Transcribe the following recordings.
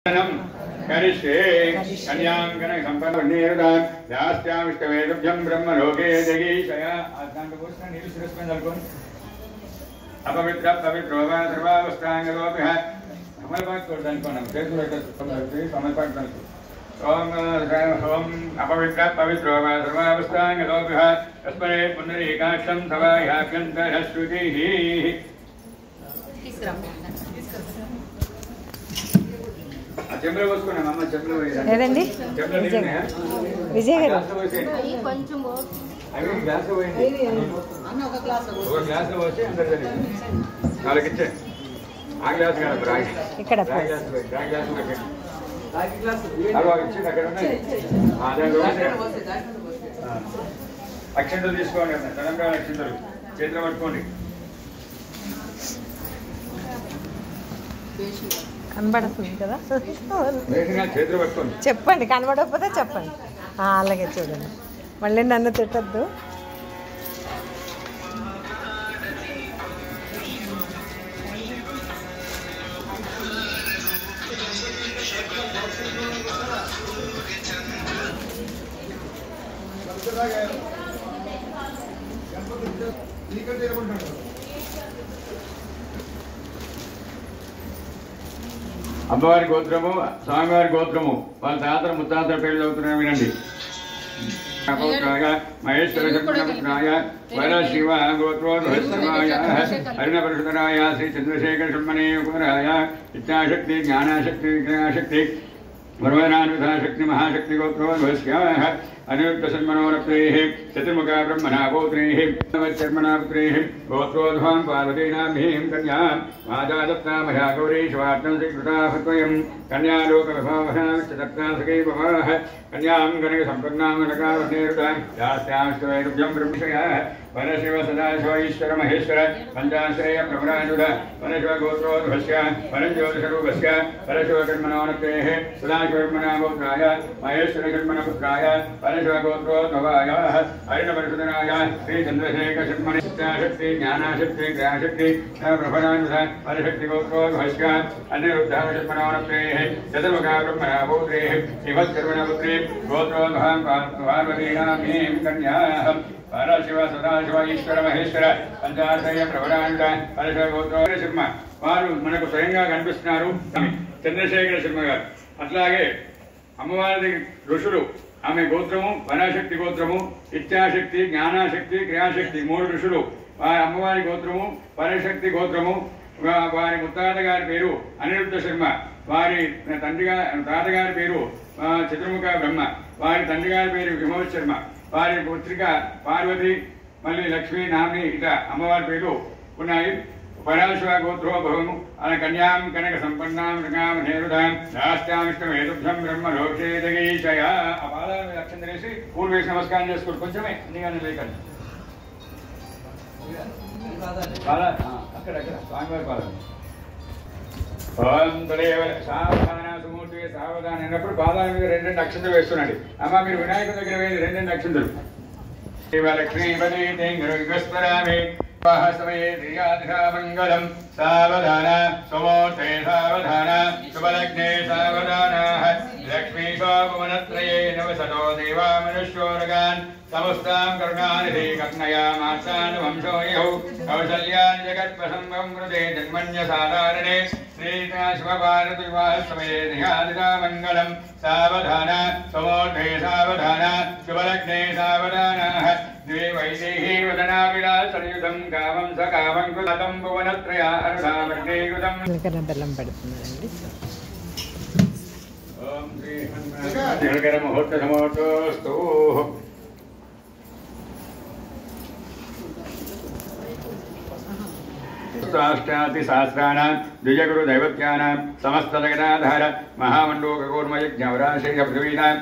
करिष्ये कन्याङ्गन सम्पन्नेरुदान् यास्यामिष्टवेदुभ्यं ब्रह्मलोके जगीषया आकाण्डपोषण नीलशिरस्पन्दल्कुन् अपवित्र पवित्रो वा सर्वावस्थाङ्गलोपिः समर्पणकोर्दन्कोणं समर्पणकोर्दन्कोणं ओम अपवित्र पवित्रो वा सर्वावस्थाङ्गलोपिः तस्मै पुनरीकाक्षं तवायाभ्यन्तरश्रुतिः చెంబులో పోసుకున్నాం అమ్మ చెంబులో లేదండి విజయ్ గారు కొంచెం అవి గ్లాస్లో పోయింది అన్న ఒక గ్లాస్లో పోసి అందరు వాళ్ళకి ఇచ్చే ఆ గ్లాస్ కాదు రాగి ఇక్కడ ఇచ్చింది అక్కడ ఉన్నాయి అక్షంతలు తీసుకోండి తెలంగాణ అక్షంతలు చేతిలో పట్టుకోండి కనబడుతుంది కదా చేతిలో చెప్పండి కనబడకపోతే చెప్పండి అలాగే చూడండి మళ్ళీ నన్ను తిట్టద్దు అమ్మవారి గోత్రము స్వామివారి గోత్రము వాళ్ళ తాతల ముత్తాతల పేర్లు చదువుతున్నాయి వినండి మహేశ్వర శర్మపుత్రాయ వర శివ గోత్రోద్భవాయ హరిణ పరశుధరాయ శ్రీ చంద్రశేఖర శర్మణే కుమారాయ ఇచ్ఛాశక్తి జ్ఞానాశక్తి క్రియాశక్తి ब्रह्मनाशक्ति महाशक्ति गोत्रोद्भवस्याः अनिरुद्ध सन्मनोरत्नैः चतुर्मुखा ब्रह्मणा पौत्रेः चर्मणा पुत्रेः गोत्रोद्भवां पार्वतीनाभीं कन्यां माता दत्ता मया गौरी शिवार्तं स्वीकृता हत्वयं कन्यालोकविभावः दत्ता सखै भवाः कन्यां गणकसम्पन्नां गणकावनेरुतां यास्याश्वैरुभ्यं ब्रह्मशयाः वनशिव सदाशिव ईश्वर महेश्वर पञ्चाश्रय प्रभरानुध वनशिव गोत्रोद्भवस्य वनज्योतिषरूपस्य वनशिव कर्मणोन्नतेः सदाशिवकर्मणा पौत्राय महेश्वर कर्मणपुत्राय वनशिव गोत्रोद्भवाय हरिणपरशुधराय श्री चन्द्रशेखर शर्मणे शक्ति ज्ञानाशक्ति क्रियाशक्ति प्रभरानुध वनशक्ति गोत्रोद्भवस्य अनिरुद्धाय शर्मणोन्नतेः चतुर्मुखा ब्रह्मणा पौत्रेः शिवकर्मणपुत्री गोत्रोद्भवां पार्वतीनाभीं कन्याः పరశివ సదాశివ ఈశ్వర మహేశ్వర పంచాశ్రయ ప్రవరాండ పరశివ గోత్ర శర్మ వారు మనకు స్వయంగా కనిపిస్తున్నారు చంద్రశేఖర శర్మ గారు. అట్లాగే అమ్మవారి ఋషులు ఆమె గోత్రము వనశక్తి గోత్రము ఇచ్ఛాశక్తి జ్ఞానాశక్తి క్రియాశక్తి మూడు ఋషులు వారి అమ్మవారి గోత్రము పరశక్తి గోత్రము. వారి ముత్తాత గారి పేరు అనిరుద్ధ శర్మ, వారి తాతగారి పేరు చతుర్ముఖ బ్రహ్మ, వారి తండ్రి గారి పేరు విమోద్ శర్మ, వారి పుత్రిక పార్వతి మళ్ళీ లక్ష్మీ నామిని ఇట్లా అమ్మవారి పేరు ఉన్నాయి. పరాశివ గోత్రోద్భవము అలా కన్యాం కనక సంపన్నాం రంగాం నేరుదాం రాష్ట్రామిష్టమేతుభ్యం బ్రహ్మ లోకే జగీషయ. ఆ పాదాల మీద అక్షం చేసి పూలు వేసి నమస్కారం చేసుకోండి. కొంచెమే అన్నిగానే లేకండి. అక్కడక్కడ స్వామివారి పాదాలు సావధాన సుమూర్తి సావధాన అన్నప్పుడు పాదాల మీద రెండు అక్షంతలు వేస్తున్నాడు. అమ్మ మీరు వినాయకుడి దగ్గర వేసి రెండు అక్షంతలు. లక్ష్మీపతి సమయే శ్రీయాదిశామంగళం సావధాన సుమూర్తే సావధాన శుభలగ్నే సావధాన లక్ష్మీ శోభవనత్రయే నవసతో దేవా మనుష్యోరగాన్ సమస్తాం కరుణానిధి కర్ణయామాసాన్ వంశోయౌ కౌసల్యాన్ జగత్ప్రసంగం కృతే జన్మన్య సాధారణే శ్రీనా శివపార్వతి వివాహ సమయే ధ్యాదిదామంగళం సావధాన సమోర్ధే సావధాన శుభలగ్నే సావధాన ద్వే వైదేహీ వదనా విలాసయుధం కామం సకామం కృతం భువనత్రయ అరుణావర్ణే కృతం. బెల్లం పెడుతున్నారండి. ఓం శ్రీ హనుమకర ముహూర్త సమోర్తోస్తు. అష్టాది సహస్రాణం ద్విజగురు దైవత్యానాం సమస్త జగదాధార మహామండోకూర్మయజ్ఞవరాశయ పృథ్వీనాం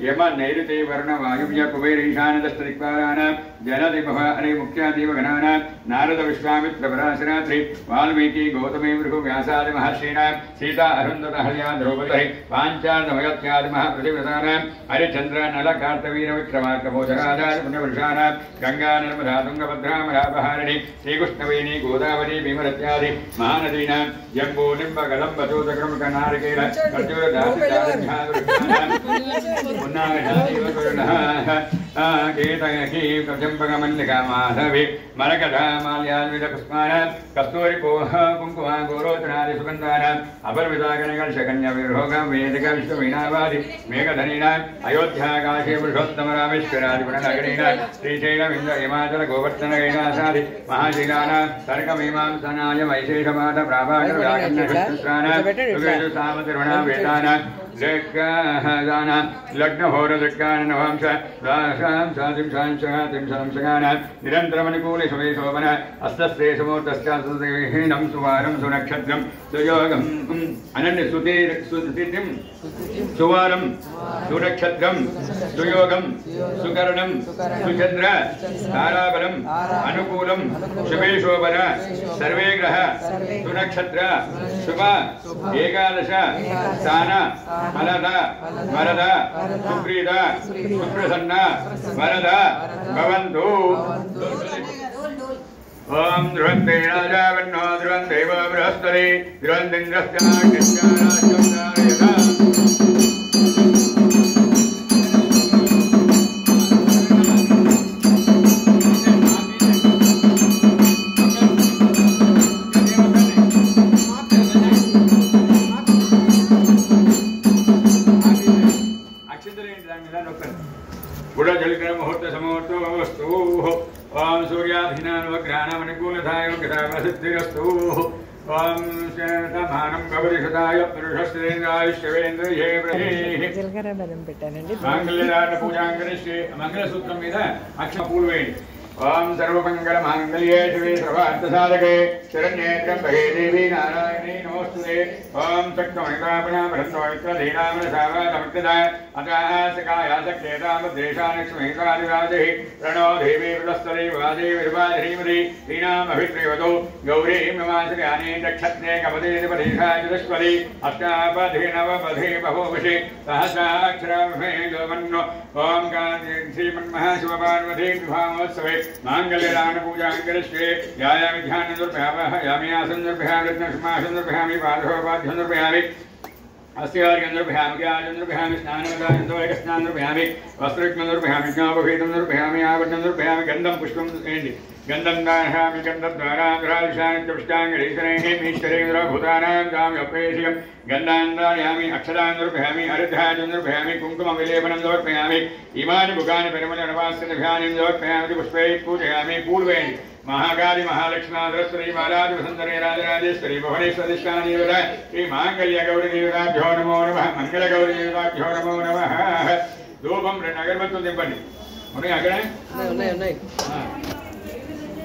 యమ నైరుతి వర్ణ వాయువ్య కుబేరీశానదష్టదిక్పాలానాం జలదిభవ అనే ముఖ్యాదీవగణానాం నారద విశ్వామిత్ర పరాశరాత్రి వాల్మీకి గౌతమి భృగు వ్యాసాది మహర్షీణాం సీతా అరుంధత హళ్యా ద్రౌపది పాంచాలమగత్యాది మహాప్రతివ్రతానాం హరిచంద్ర నల కార్తవీర విక్రమార్కమోదరాదాది పుణ్యపురుషానాం గంగా నర్మదా తుంగభద్రా మహాబహారిణి శ్రీకృష్ణవేణి గోదావరి భీమరత్యాది మహానదీనాం జంబూ నింబ కదంబ చూతకం కనారికేల ఖర్జూర దాసిదాసిభావి మాధవి మరకథ మాల్యాన్విత పుష్పాన కస్తూరి పోహ కుంకుమ గోరోచనాది సుగంధాన అపరిమితాగణకర్షకన్య విరోగం వేదిక విశ్వవీణావాది మేఘధనీన అయోధ్యా కాశీ పురుషోత్తమ రామేశ్వరాది గుణనగరీన శ్రీశైలం ఇంద్ర హిమాచల గోవర్ధన గైలాసాది మహాశీలాన తర్కమీమాంసనాయ వైశేషమాత ప్రాభాకర వ్యాకరణ సామతిరుణ వేదాన లగ్నహోరదృక్కానవంశ నిరంతరమనుకూలి శోభన అస్తశ్రేషమూర్తశ్చాహీనం సువారం సునక్షత్రం సుయోగం అనన్య సుతిథిం సువారం సునక్షత్రం సుయోగం సుకరణం సుచంద్ర తారాబలం అనుకూలం శుభే శోభన సర్వే గ్రహ సునక్షత్ర శుభ ఏకాదశ స్థాన ఫలద వరద సుప్రీత సుప్రసన్న వరద భవంతు. ఓం ధ్రువంతే రాజావన్నో ధ్రువందేవ బృహస్పతి ధ్రువంతింద్రస్య గుడజలికర ముహూర్త సమూర్తోస్తు. ఓం సూర్యాభినానుగ్రహణమనుకూలతాయోగ్యతాసిద్ధిరస్తు. ఓం శతమానం భవతి శతాయ పురుషశ్రేంద్రాయుష్యేంద్రియే మాంగళ్యదాన పూజాంగరిష్యే. మంగళసూత్రం మీద అక్షర పూలు వేయండి. ఓం సర్వమంగళ మాంగళ్యే శివే సర్వార్థసాధకే శరణ్యే త్ర్యంబకే దేవీ నారాయణీ నమోస్తుతే. ఓం శక్తమహితాపణామృతోమిత్రధీనామనసావాదముక్తదా అతాసకాయాసక్యేతామద్దేశాలక్ష్మీకాదిరాజి ప్రణో దేవీ వృతస్థలే వాదే విర్వాధీమతి శ్రీనామభిత్రివతో గౌరీమిమాశ్రయాని దక్షత్నే కపదేతి పదేశాచతుష్పది అష్టాపధి నవపధి బహువశి సహస్రాక్షరమే జోమన్నో. ఓం శ్రీమన్మహాశివపార్వతీ విభామోత్సవే మాంగళ్యదాన పూజాంగరిష్యే. యాయామి ధ్యానదుర్భయామి ఆసనదుర్భయామి పాదోపాధ్యనుర్భయామి अस्यार्घ्यनुर्भयामि ज्ञानुर्भयामि स्नानवदानुर्भयामि वस्त्रज्ञनुर्भयामि ज्ञापभेदनुर्भयामि आवरणनुर्भयामि गन्धं पुष्पं गन्धं दानयामि गन्धद्वाराग्रहालिशानित्यष्टाङ्गरीशनैः ईश्वरेन्द्रभूतानां गाम्यपेशियं गन्धान् दानयामि अक्षरानुर्भयामि हरिद्राजनुर्भयामि कुङ्कुमविलेपनं समर्पयामि इमानि मुखानि परिमलनवास्यनिभ्यानि समर्पयामि पुष्पैः पूजयामि पूर्वेण महाकाली महालक्ष्मी सरस्वती महाराज वसुंधरे राजराजेश्वरी भुवनेश्वरी श्री मांगल्य गौरी देवताभ्यो नमो नमः. मंगल गौरी देवताभ्यो नमो नमः. धूपम अगरबत्तुलु दिंपंడి. ఉన్నాయి అక్కడే ఉన్నాయి.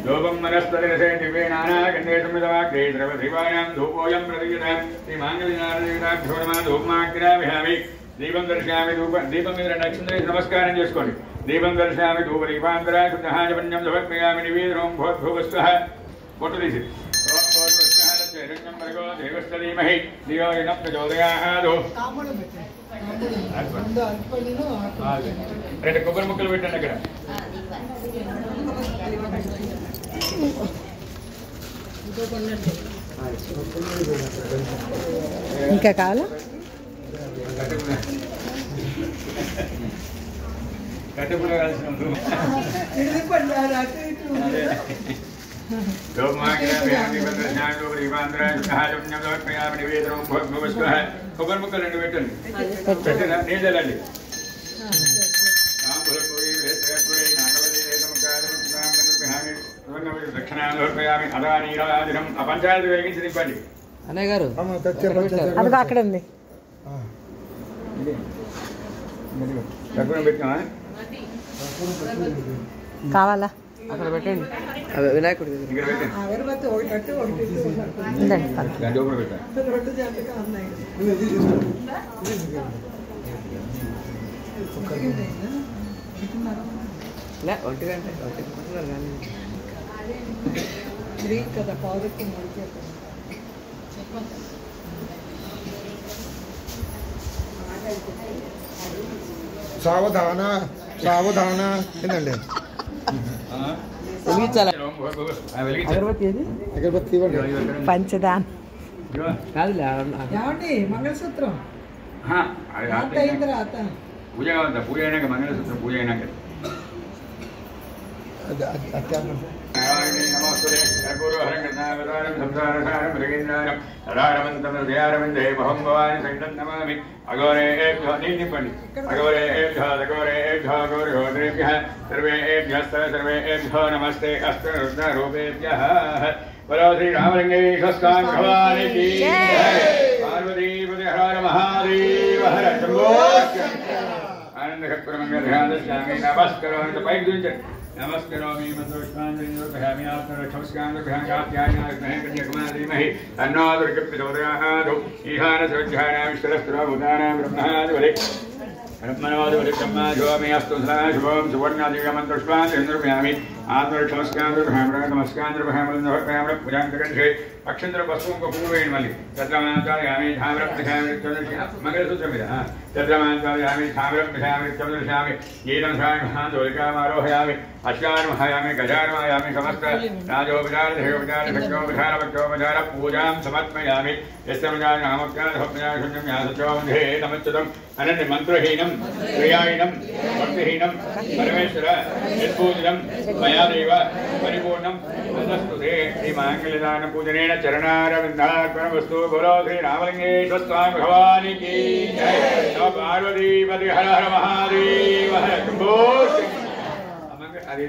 धूपम मनस्पतिरसे दिव्ये नाना गन्धे संवितवाग्रे द्रवधिवानां धूपोऽयं प्रदीयते. श्री मांगल्य देवताभ्यो नमः. धूपमाग्रामि దీపం దర్శయామి. దీపం మీద నక్షత్రం నమస్కారం చేసుకోండి. దీపం దర్శయామి ధూపదీపాంతర శుద్ధహాజపన్యం సమర్పయామి. నివేదనం భూర్భువస్వః. పొట్టు తీసి ఓం భూర్భువస్వః హిరణ్యం భర్గో దేవస్థలీమహి ధియో న ప్రచోదయాత్. రెండు కొబ్బరి ముక్కలు పెట్టండి అక్కడ. ఇంకా కావాలా? కట్టుబడి కలిసిన కొబ్బరి ముక్కలు రెండు పెట్టండి. పెట్టిన నీళ్ళండి. దక్షిణాన్ని అదా నీరాజనం ఆ పంచాయతీ వేగించి నింపండి. అన్నయ్య గారు అది అక్కడ ఉంది. కావాలా? అక్కడ పెట్టండి. వినాయకుడి ఒంటి గంట కదా పౌరుకి సావధాన సావధాన ఏంటండి అగరబత్తి ఏది? అగరబత్తి పంచదాన్ కాదులే ఏమండి మంగళసూత్రం పూజ కావద్దా? పూజ అయినాక మంగళసూత్రం పూజ అయినాక నమస్తే సంసారసారం మృగేంద్రారం తదారమంతం దయారవిందే మహం భవాని సంకటం నమామి అఘోరేభ్యో నింపండి అఘోరేభ్యో అఘోరేభ్యో సర్వేభ్యో నమస్తే అష్టరుద్రరూపేభ్యః బలో శ్రీ రామలింగేశ్వర స్వామి భవానికి పార్వతీపతి హర మహాదేవ హర శంభో ఆనందకర్పూరమంగళధ్యానస్వామి నమస్కరోమి పైకి చూపించండి నమస్కరోమి మంత్రోష్మాంజలిందోర్భయామి ఆత్మరక్షమస్కాంధ్రభ్యాంగాప్యాయనాగ్రహే కన్యాకుమారీమహి తన్నో దుర్గప్తిరోదయాదు ఈశానసర్వధ్యానాం విశ్వరస్త్రభూతానాం బ్రహ్మాదివలి బ్రహ్మణోదివలి బ్రహ్మాశోమి అస్తు శుభం సువర్ణాదిగమంత్రోష్మాంజలిందోర్భయామి ఆత్మరక్షమస్కాంధ్రభ్యామస్కాంధ్రభ్యామలిందోర్భయామ పూజాంతకంఠే అక్షంద్ర పశువుకు పువ్వు వేయండి మళ్ళీ తద్రమాంతాయామి ధామరం పిషామి మంగళసూత్రం మీద తద్రమాంతాయామి ధామరం పిషామి చంద్రశామి గీతం సామి మహాదోలికామారోహయామి అశ్వానుమహాయామి గజానుమహాయామి సమస్త రాజోపచార దేవోపచార శక్తోపచార భక్తోపచార పూజాం సమర్పయామి యస్యమజాయ నామజ్ఞానభక్త్యా శూన్యం యాసచోంధే నమచ్యుతం అనండి మంత్రహీనం క్రియాహీనం భక్తిహీనం పరమేశ్వర యత్పూజితం మయాదేవ పరిపూర్ణం తదస్తుతే శ్రీ మాంగళ్యదాన పూజనేన చరణారవిందార్పణమస్తు బలో శ్రీ రామలింగేశ్వర స్వామి భవానికి జయ నమ పార్వతీపతి హర హర మహాదేవ హర శంభో అది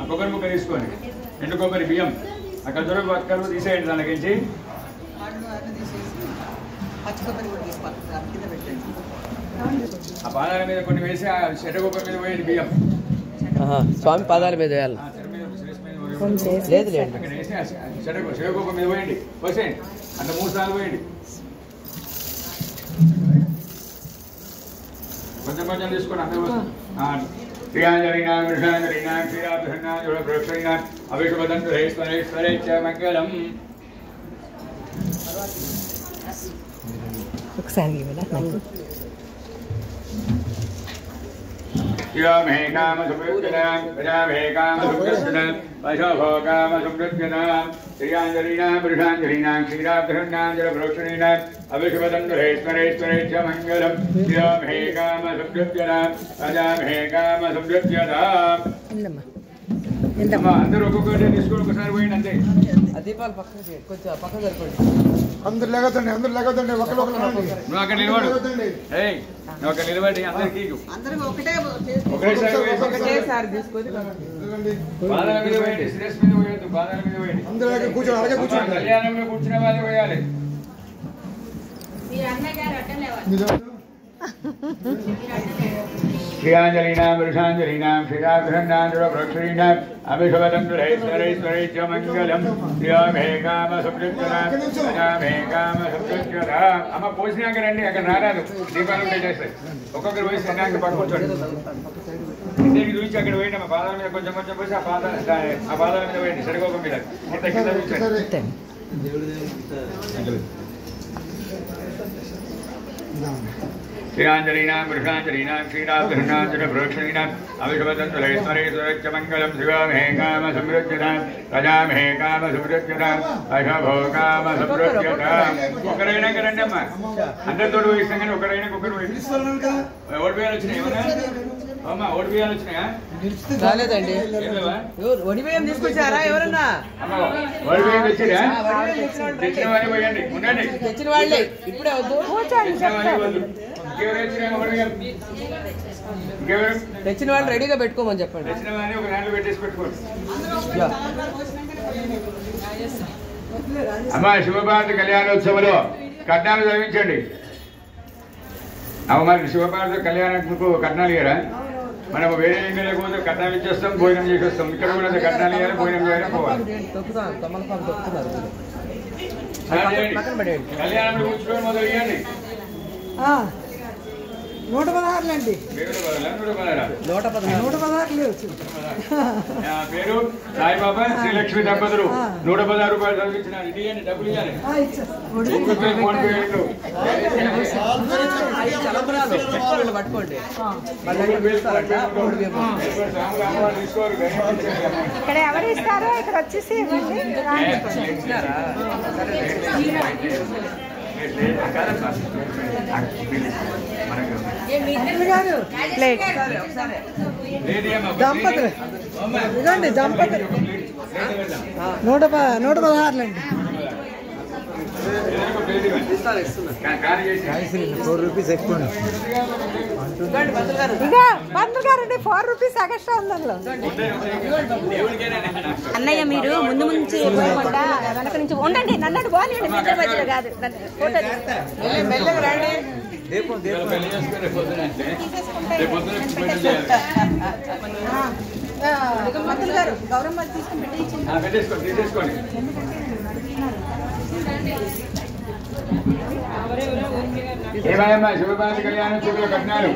కొబ్బరి ముక్క తీసుకోండి ఎండు కొబ్బరి బియ్యం అక్కడ దొరకు పక్కలు తీసేయండి దానికి ఆ పాదాల మీద కొన్ని వేసి ఆ చెడ్డ కొబ్బరి మీద పోయండి బియ్యం స్వామి పాదాల మీద వేయాలి లేదు లేదు అక్కడ వేసి చెడ్డ కొబ్బరి మీద పోయండి పోసేయండి అంటే 3 సార్లు పోయండి కొంచెం కొంచెం తీసుకోండి అందరూ శ్రీయాంజలీనాం కృష్ణాంజలీనాం శ్రీరాధనాంజలి ప్రోక్షణీనాం అభిషుభదంతు హేశ్వరేశ్వరేచ్చ మంగళం ఒకసారి మే కామ సుమృత్యునాం ప్రజామే కామ సుమృత్యునాం పశోభో కామ సుమృత్యునాం శ్రీయాంజలీనాం కృష్ణాంజలీనాం శ్రీరాధనాంజలి ప్రోక్షణీనాం అభిషుభదంతు హేశ్వరేశ్వరేచ్చ మంగళం మే కామ సుమృత్యునాం ప్రజామే కామ సుమృత్యునాం అందరూ ఒక్కొక్కటి తీసుకొని ఒకసారి పోయింది అంతే దీపాలు పక్కన కొంచెం పక్కన సరిపోండి అందరు లేకపోతే నువ్వు అక్కడ నిలబడు నువ్వు అక్కడ నిలబడి అందరికి ఒకటేసారి తీసుకొని బాధల మీద పోయండి శిరస్ మీద పోయొద్దు బాధల మీద పోయండి అందరూ కూర్చోండి కళ్యాణంలో కూర్చునే వాళ్ళు పోయాలి శ్రీయాంజలీనాం వృషాంజలీనాం శ్రీరాధనాంజలి ప్రోక్షణీనాం అభిషుభదంతు హేశ్వరేశ్వరేచ్చ మంగళం శ్రీమే కామ సుమృత్యునాం ప్రజామే కామ సుమృత్యునాం అమ్మ పోసినాక రండి అక్కడ రారాదు దీపాలు ఉంటే చేస్తాయి ఒక్కొక్కరు పోసి అన్నాక పట్టుకొచ్చండి ఇంటికి చూసి అక్కడ పోయింది మా పాదాల మీద కొంచెం కొంచెం పోసి ఆ పాదాల మీద పోయింది సరిగోపం మీద ఇంత కింద చూసండి శ్రీరాంజలీనాం వృషాంజలీనాం క్షీరాబ్ధృణాంజన ప్రోక్షణీనాం అవిషవతంతులైశ్వరేశ్వరచ్చ మంగళం శివామహే కామ సమృద్ధ్యతాం ప్రజామహే కామ సమృద్ధ్యతాం అశభో కామ సమృద్ధ్యతాం. ఒకరైనా కదండి అమ్మా, అందరితో ఇస్తాం కానీ ఒకరైనా ఒకరు ఓడిపోయాలు వచ్చినాయి ఏమన్నా అమ్మా? ఓడిపోయాలు వచ్చినాయా? రాలేదండి. ఒడిబియ్యం తీసుకొచ్చారా ఎవరన్నా? ఓడిపోయాలు వచ్చినా? తెచ్చిన వాళ్ళే పోయండి, ఉండండి. తెచ్చిన వాళ్ళే ఇప్పుడే వద్దు. తెచ్చిన వాళ్ళు రెడీగా పెట్టుకోమని చెప్పండి. తెచ్చిన వాళ్ళని ఒక దాంట్లో పెట్టేసి పెట్టుకోండి. అమ్మా శివభారతి కళ్యాణోత్సవంలో కట్నాలు చదివించండి. మరి శివభారతి కళ్యాణకు కట్నాలు ఇయ్యరా? మనం వేరే ఏం లేకపోతే కట్నాలు ఇచ్చేస్తాం, భోజనం చేసేస్తాం. ఇక్కడ కూడా కట్నాలు ఇవ్వాలి, భోజనం చేయాలి, పోవాలి. కళ్యాణం కూర్చుకొని మొదలు ఇవ్వండి. 116 అండి. 116 లేవు. పేరు సాయిబాబా శ్రీలక్ష్మి దంపతులు 116 రూపాయలు చదివించినారు. ఇది డబ్బులు ఇవ్వాలి. ఫోన్ పే పట్టుకోండి. ఇక్కడ ఎవరు ఇస్తారో ఇక్కడ వచ్చేసి దంపతులు ఇదండి, దంపతులు 116 అండి. 4 రూపీస్ ఎక్కువ. పంతులు గారండి 4 రూపీస్ ఎక్స్ట్రా ఉంది అందులో. అన్నయ్య మీరు ముందు నుంచి పోయకుండా వెనక నుంచి ఉండండి, నన్నట్టు పోనీయండి. నిద్ర మధ్యలో కాదు, ఫోటో పంతులు గారు గౌరమ్మ తీసుకుని పెట్టేసుకోండి. ఏమయ్యమ్మా శివభారతి కళ్యాణోత్సవంలో కట్నాలు